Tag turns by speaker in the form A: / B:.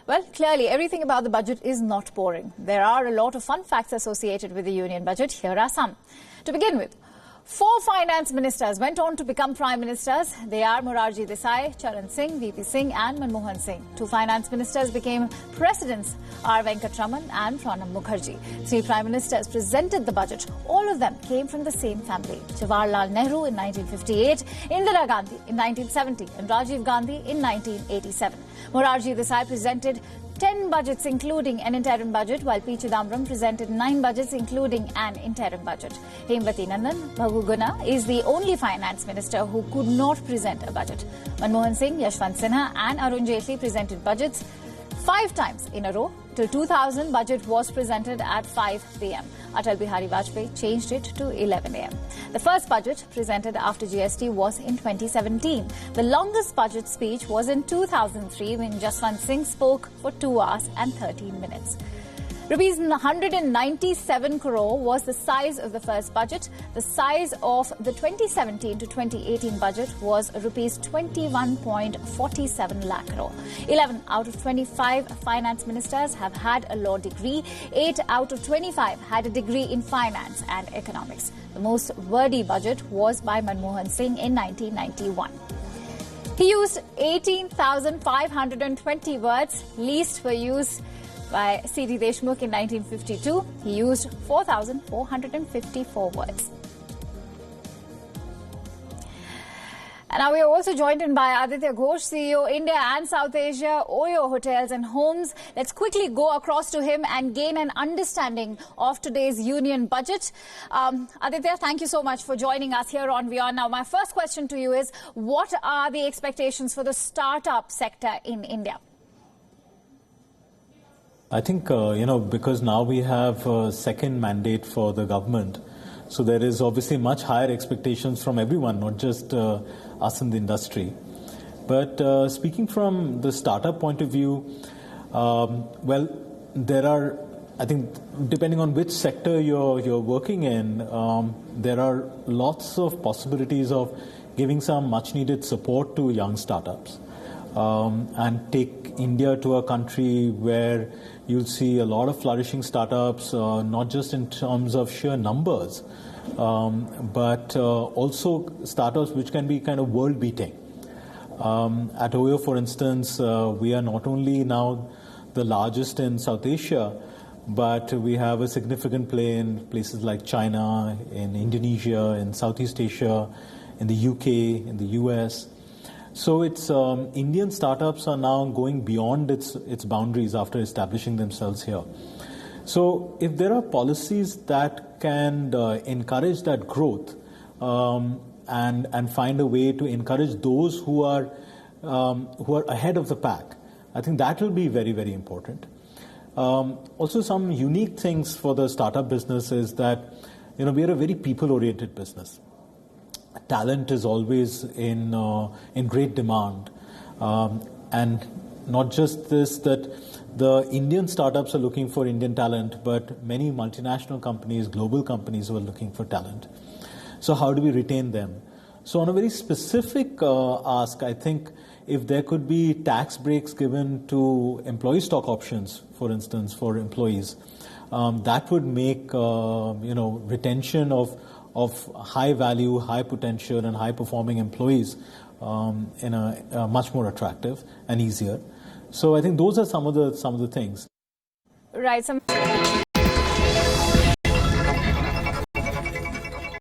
A: Well, clearly, everything about the budget is not boring. There are a lot of fun facts associated with the union budget. Here are some. To begin with, 4 finance ministers went on to become prime ministers. They are Morarji Desai, Charan Singh, VP Singh and Manmohan Singh. 2 finance ministers became presidents, R. Venkatraman and Pranab Mukherjee. 3 prime ministers presented the budget. All of them came from the same family. Jawaharlal Nehru in 1958, Indira Gandhi in 1970 and Rajiv Gandhi in 1987. Morarji Desai presented 10 budgets including an interim budget, while P. Chidambaram presented 9 budgets including an interim budget. Hemwati Nandan Bahuguna is the only finance minister who could not present a budget. Manmohan Singh, Yashwant Sinha and Arun Jaitley presented budgets 5 times in a row. Till 2000, budget was presented at 5 p.m. Atal Bihari Vajpayee changed it to 11 a.m. The first budget presented after GST was in 2017. The longest budget speech was in 2003 when Jaswant Singh spoke for 2 hours and 13 minutes. Rupees 197 crore was the size of the first budget. The size of the 2017 to 2018 budget was rupees 21.47 lakh crore. 11 out of 25 finance ministers have had a law degree. 8 out of 25 had a degree in finance and economics. The most wordy budget was by Manmohan Singh in 1991. He used 18,520 words. Least were used by C.D. Deshmukh in 1952. He used 4,454 words. And now we are also joined in by Aditya Ghosh, CEO, India and South Asia, Oyo Hotels and Homes. Let's quickly go across to him and gain an understanding of today's union budget. Aditya, thank you so much for joining us here on WION. Now, my first question to you is, what are the expectations for the startup sector in India?
B: I think, because now we have a second mandate for the government, so there is obviously much higher expectations from everyone, not just us in the industry. But speaking from the startup point of view, there are, I think, depending on which sector you're working in, there are lots of possibilities of giving some much needed support to young startups. And take India to a country where you'll see a lot of flourishing startups, not just in terms of sheer numbers, but also startups which can be kind of world-beating. At Oyo, for instance, we are not only now the largest in South Asia, but we have a significant play in places like China, in Indonesia, in Southeast Asia, in the UK, in the US. So it's Indian startups are now going beyond its boundaries after establishing themselves here. So if there are policies that can encourage that growth and find a way to encourage those who are ahead of the pack, I think that will be very, very important. Also, some unique things for the startup business is that we are a very people-oriented business. Talent is always in great demand, and not just this, that the Indian startups are looking for Indian talent, but many multinational companies, global companies, are looking for talent. So how do we retain them? So on a very specific ask, I think if there could be tax breaks given to employee stock options, for instance, for employees, that would make retention of high value, high potential and high performing employees much more attractive and easier. So I think those are some of the things.
A: Right.